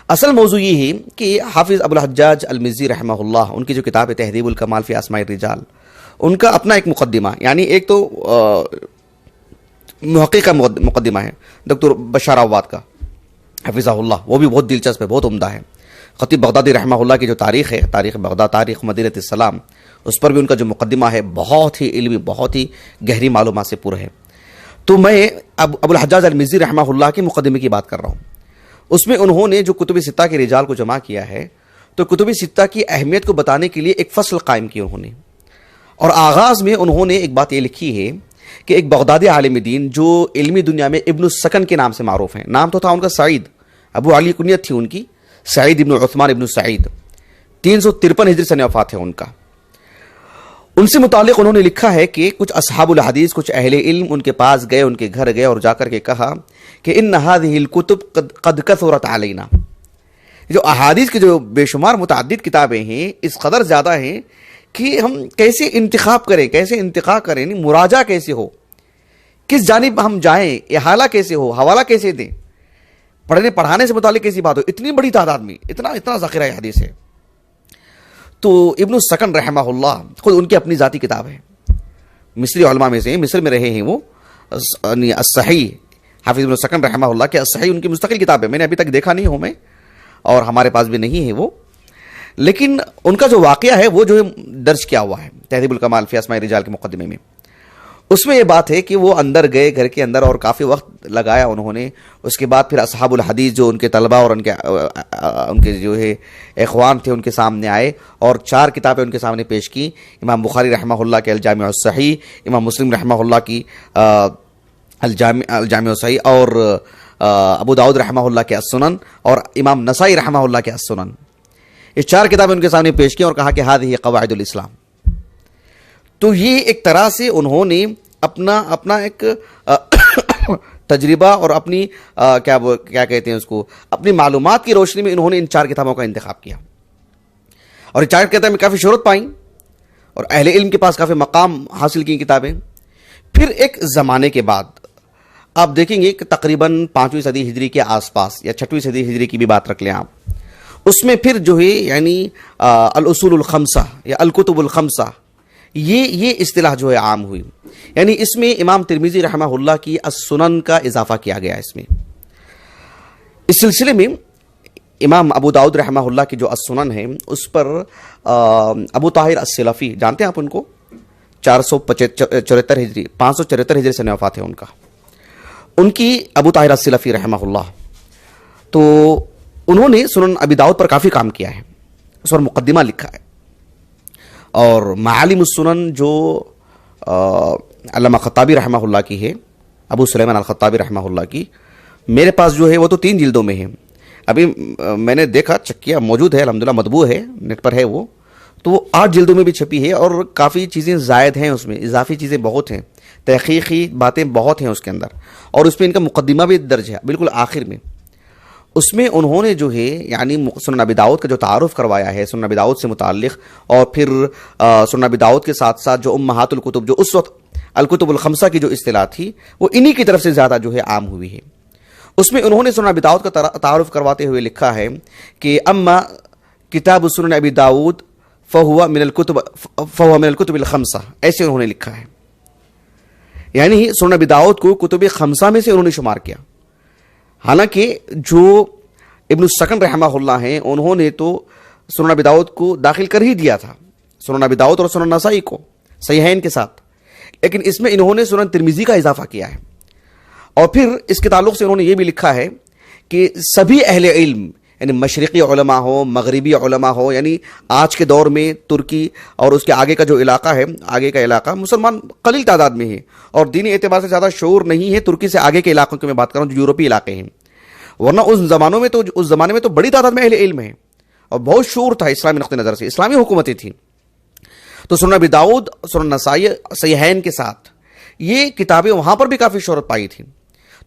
اصل موضوع یہ ہے کہ حافظ ابو الحجاج المزی رحمہ اللہ، ان کی جو کتاب ہے تہذیب الکمال فی اسماء الرجال، ان کا اپنا ایک مقدمہ، یعنی ایک تو محقق کا مقدمہ ہے ڈاکٹر بشار عواد کا حفظہ اللہ، وہ بھی بہت دلچسپ ہے، بہت عمدہ ہے۔ خطیب بغدادی رحمہ اللہ کی جو تاریخ ہے، تاریخ بغداد، تاریخ مدینہ السلام، اس پر بھی ان کا جو مقدمہ ہے بہت ہی علمی، بہت ہی گہری معلومات سے پورا ہے۔ تو میں ابو الحجاج المزی رحمہ اللہ کے مقدمے کی بات کر رہا ہوں۔ اس میں انہوں نے جو کتب ستہ کے رجال کو جمع کیا ہے، تو کتب ستہ کی اہمیت کو بتانے کے لیے ایک فصل قائم کی انہوں نے، اور آغاز میں انہوں نے ایک بات یہ لکھی ہے کہ ایک بغدادی عالم دین جو علمی دنیا میں ابن السکن کے نام سے معروف ہیں، نام تو تھا ان کا سعید، ابو علی کنیت تھی ان کی، سعید ابن عثمان ابن سعید، 353 ہجری سنہ وفات ہے ان کا۔ ان سے متعلق انہوں نے لکھا ہے کہ کچھ اصحاب الحدیث، کچھ اہل علم ان کے پاس گئے، ان کے گھر گئے اور جا کر کے کہا کہ ان هذه الكتب قد كثرت علينا، جو احادیث کی جو بے شمار متعدد کتابیں ہیں، اس قدر زیادہ ہیں کہ ہم کیسے انتخاب کریں، کیسے انتخاب کریں، یعنی مراجعہ کیسے ہو، کس جانب ہم جائیں، احالہ کیسے ہو، حوالہ کیسے دیں، پڑھنے پڑھانے سے متعلق کیسی بات ہو، اتنی بڑی تعداد میں اتنا ذخیرہ حدیث ہے۔ تو ابن السکن رحمہ اللہ خود ان کی اپنی ذاتی کتاب ہے، مصری علماء میں سے، مصر میں رہے ہیں وہ، الصحیح، حافظ ابن السکن رحمہ اللہ کے الصحیح ان کی مستقل کتاب ہے، میں نے ابھی تک دیکھا نہیں ہوں میں، اور ہمارے پاس بھی نہیں ہے وہ، لیکن ان کا جو واقعہ ہے وہ جو درج کیا ہوا ہے تہذیب الکمال فی اسماء الرجال کے مقدمے میں، اس میں یہ بات ہے کہ وہ اندر گئے گھر کے اندر اور کافی وقت لگایا انہوں نے۔ اس کے بعد پھر اصحاب الحدیث جو ان کے طلبہ اور ان کے جو ہے اخوان تھے، ان کے سامنے آئے اور 4 کتابیں ان کے سامنے پیش کی، امام بخاری رحمہ اللہ کے الجامع الصحیح، امام مسلم رحمہ اللہ کی الجامع الصحیح، اور ابو داؤد رحمہ اللہ کے السنن، اور امام نسائی رحمہ اللہ کے السنن، یہ 4 کتابیں ان کے سامنے پیش کی اور کہا کہ هذه قواعد الاسلام۔ تو یہ ایک طرح سے انہوں نے اپنا ایک تجربہ اور اپنی کیا کہتے ہیں اس کو، اپنی معلومات کی روشنی میں انہوں نے ان 4 کتابوں کا انتخاب کیا، اور یہ 4 کتابیں کافی شہرت پائیں اور اہل علم کے پاس کافی مقام حاصل کی کتابیں۔ پھر ایک زمانے کے بعد آپ دیکھیں گے کہ تقریباً 5ویں صدی ہجری کے آس پاس یا 6ویں صدی ہجری کی بھی بات رکھ لیں آپ، اس میں پھر جو ہے یعنی الاصول الخمسہ یا الکتب الخمسہ، یہ اصطلاح جو ہے عام ہوئی، یعنی اس میں امام ترمذی رحمہ اللہ کی السنن کا اضافہ کیا گیا اس میں۔ اس سلسلے میں امام ابو داؤد رحمہ اللہ کی جو السنن ہے، اس پر ابو طاہر السلفی، جانتے ہیں آپ ان کو، 474 ہجری 574 ہجری سے وفات ہے ان کا، ان کی ابو طاہر السلفی رحمہ اللہ، تو انہوں نے سنن ابی داؤد پر کافی کام کیا ہے، اس پر مقدمہ لکھا ہے، اور معالم السنن جو علامہ خطابی رحمہ اللہ کی ہے، ابو سلیمان الخطابی رحمہ اللہ کی، میرے پاس جو ہے وہ تو 3 جلدوں میں ہے، ابھی میں نے دیکھا چیک کیا، موجود ہے الحمدللہ، مطبوع ہے، نیٹ پر ہے وہ، تو وہ 8 جلدوں میں بھی چھپی ہے، اور کافی چیزیں زائد ہیں اس میں، اضافی چیزیں بہت ہیں، تحقیقی باتیں بہت ہیں اس کے اندر، اور اس میں ان کا مقدمہ بھی درج ہے بالکل آخر میں۔ اس میں انہوں نے جو ہے یعنی سنن ابی داؤد کا جو تعارف کروایا ہے سنن ابی داؤد سے متعلق، اور پھر سنن ابی داؤد کے ساتھ ساتھ جو امہات الکتب، جو اس وقت الکتب الخمسہ کی جو اصطلاح تھی، وہ انہی کی طرف سے زیادہ جو ہے عام ہوئی ہے۔ اس میں انہوں نے سنن ابی داؤد کا تعارف کرواتے ہوئے لکھا ہے کہ اما کتاب سنن ابی داؤد فہو من الکتب الخمسہ، ایسے انہوں نے لکھا ہے، یعنی سنن ابی داؤد کو کتب خمسہ میں سے انہوں نے شمار کیا۔ حالانکہ جو ابن السکن رحمہ اللہ ہیں، انہوں نے تو سنن ابی داؤد کو داخل کر ہی دیا تھا، سنن ابی داؤد اور سنن نسائی کو صحیحین کے ساتھ، لیکن اس میں انہوں نے سنن ترمذی کا اضافہ کیا ہے، اور پھر اس کے تعلق سے انہوں نے یہ بھی لکھا ہے کہ سبھی اہل علم، یعنی مشرقی علماء ہو، مغربی علماء ہو، یعنی آج کے دور میں ترکی اور اس کے آگے کا جو علاقہ ہے، آگے کا علاقہ مسلمان قلیل تعداد میں ہے، اور دینی اعتبار سے زیادہ شعور نہیں ہے، ترکی سے آگے کے علاقوں کی میں بات کر رہا ہوں جو یورپی علاقے ہیں، ورنہ اس زمانے میں تو بڑی تعداد میں اہل علم ہیں، اور بہت شعور تھا اسلامی نقطہ نظر سے، اسلامی حکومتیں تھیں۔ تو سنن ابی داؤد، سنن نسائی صحیحین کے ساتھ یہ کتابیں وہاں پر بھی کافی شہرت پائی تھیں۔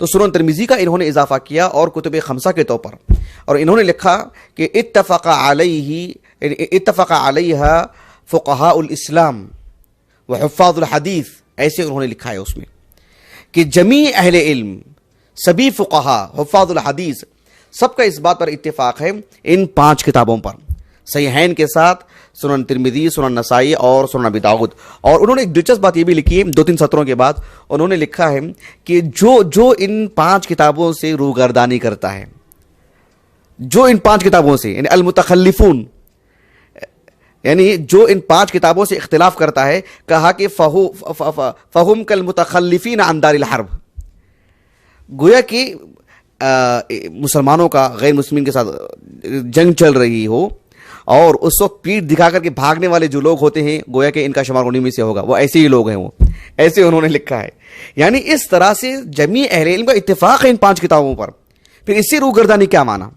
تو سنن ترمذی کا انہوں نے اضافہ کیا اور کتب خمسہ کے طور پر، اور انہوں نے لکھا کہ اتفق علیہا فقہاء الاسلام وحفاظ الحدیث، ایسے انہوں نے لکھا ہے اس میں کہ جمیع اہل علم، سبھی فقہا، حفاظ الحدیث، سب کا اس بات پر اتفاق ہے ان 5 کتابوں پر، صحیحین کے ساتھ سنن ترمذی، سنن نسائی اور سنن ابی داؤد. اور انہوں نے ایک دلچسپ بات یہ بھی لکھی ہے 2-3 سطروں کے بعد، انہوں نے لکھا ہے کہ جو ان 5 کتابوں سے روگردانی کرتا ہے، جو ان 5 کتابوں سے یعنی المتخلفون، یعنی جو ان 5 کتابوں سے اختلاف کرتا ہے، کہا کہ فہم کالمتخلفین عن دار الحرب، گویا کہ مسلمانوں کا غیر مسلمین کے ساتھ جنگ چل رہی ہو اور اس وقت پیٹھ دکھا کر کے بھاگنے والے جو لوگ ہوتے ہیں، گویا کہ ان کا شمار انہی میں سے ہوگا، وہ ایسے ہی لوگ ہیں، وہ ایسے انہوں نے لکھا ہے. یعنی اس طرح سے جمیع اہل علم کا اتفاق ہے ان 5 کتابوں پر. پھر اس سے روگردانی کیا مانا؟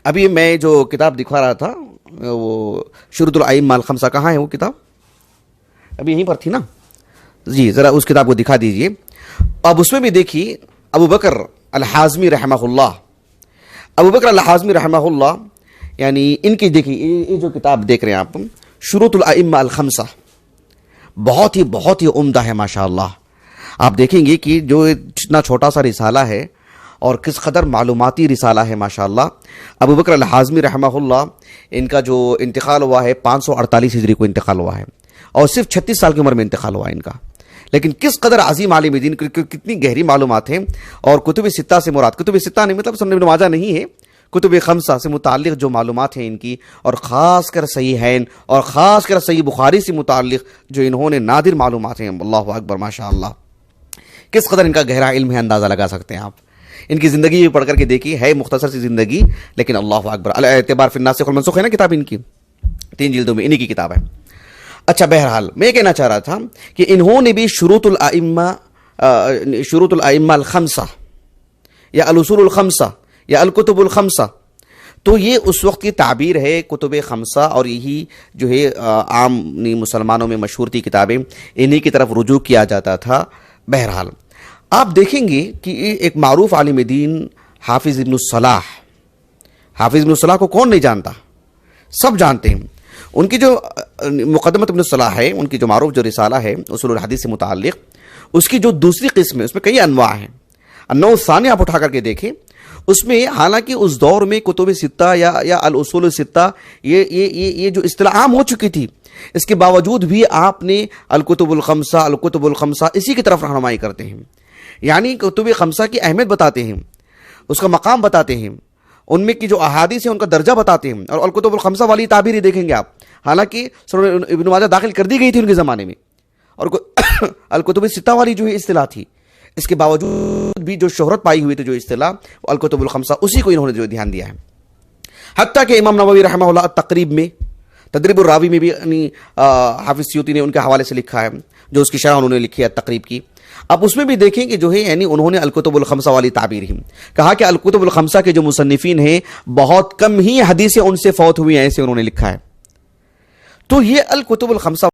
ابھی میں جو کتاب دکھا رہا تھا وہ شروط الائمہ الخمسہ، کہاں ہے وہ کتاب؟ ابھی یہیں پر تھی نا جی، ذرا اس کتاب کو دکھا دیجئے. اب اس میں بھی دیکھیے ابو بکر الحازمی رحمہ اللہ، ابو بکر الحازمی رحمہ اللہ، یعنی ان کی دیکھیے یہ جو کتاب دیکھ رہے ہیں آپ، شروط الائمہ الخمسہ، بہت ہی عمدہ ہے ماشاءاللہ. آپ دیکھیں گے کہ جو اتنا چھوٹا سا رسالہ ہے اور کس قدر معلوماتی رسالہ ہے ماشاءاللہ. ابو بکر الحازمی رحمہ اللہ، ان کا جو انتقال ہوا ہے 548 ہجری کو انتقال ہوا ہے، اور صرف 36 سال کی عمر میں انتقال ہوا ہے ان کا. لیکن کس قدر عظیم عالم دین، کتنی گہری معلومات ہیں. اور کتب ستہ سے مراد، کتب ستہ نہیں مطلب سنن ابن ماجہ نہیں ہے، کتب خمسہ سے متعلق جو معلومات ہیں ان کی، اور خاص کر صحیحین اور خاص کر صحیح بخاری سے متعلق جو انہوں نے نادر معلومات ہیں، اللہ اکبر ماشاءاللہ. کس قدر ان کا گہرا علم ہے اندازہ لگا سکتے ہیں آپ. ان کی زندگی بھی پڑھ کر کے دیکھیے، ہے مختصر سی زندگی لیکن اللہ اکبر. الاعتبار فی الناسخ والمنسوخ ہے نا کتاب ان کی، 3 جلدوں میں انہی کی کتاب ہے. اچھا بہرحال میں یہ کہنا چاہ رہا تھا کہ انہوں نے بھی شروط الائمہ الخمسہ یا الاصول الخمسہ یا الکتب الخمسہ، تو یہ اس وقت کی تعبیر ہے کتب خمسہ، اور یہی جو ہے عام مسلمانوں میں مشہور تھی کتابیں، انہی کی طرف رجوع کیا جاتا تھا. بہرحال آپ دیکھیں گے کہ ایک معروف عالم دین حافظ ابن الصلاح، حافظ ابن الصلاح کو کون نہیں جانتا، سب جانتے ہیں. ان کی جو مقدمۃ ابن الصلاح ہے، ان کی جو معروف جو رسالہ ہے اصول الحدیث سے متعلق، اس کی جو دوسری قسم ہے اس میں کئی انواع ہیں. النوع الثانی آپ اٹھا کر کے دیکھیں، اس میں حالانکہ اس دور میں کتب ستہ یا الاصول الستہ یہ جو اصطلاح عام ہو چکی تھی، اس کے باوجود بھی آپ نے الکتب الخمسہ اسی کی طرف رہنمائی کرتے ہیں. یعنی کتب خمسہ کی اہمیت بتاتے ہیں، اس کا مقام بتاتے ہیں، ان میں کی جو احادیث ہیں ان کا درجہ بتاتے ہیں. اور الکتب الخمسہ والی تعبیر ہی دیکھیں گے آپ، حالانکہ سنن ابن ماجہ داخل کر دی گئی تھی ان کے زمانے میں، اور الکتب الستہ والی جو ہے اصطلاح تھی، اس کے باوجود بھی جو شہرت پائی ہوئی تھی جو اصطلاح الکتب الخمسہ، اسی کو انہوں نے جو دھیان دیا ہے. حتیٰ کہ امام نووی رحمہ اللہ تقریب میں، تدریب الراوی میں بھی حافظ سیوطی نے ان کے حوالے سے لکھا ہے، جو اس کی شرح انہوں نے لکھی ہے تقریب کی. اب اس میں بھی دیکھیں کہ جو ہے یعنی انہوں نے الکتب الخمسہ والی تعبیر ہی کہا کہ الکتب الخمسہ کے جو مصنفین ہیں بہت کم ہی حدیثیں ان سے فوت ہوئی ہیں، ایسے انہوں نے لکھا ہے. تو یہ الکتب الخمسہ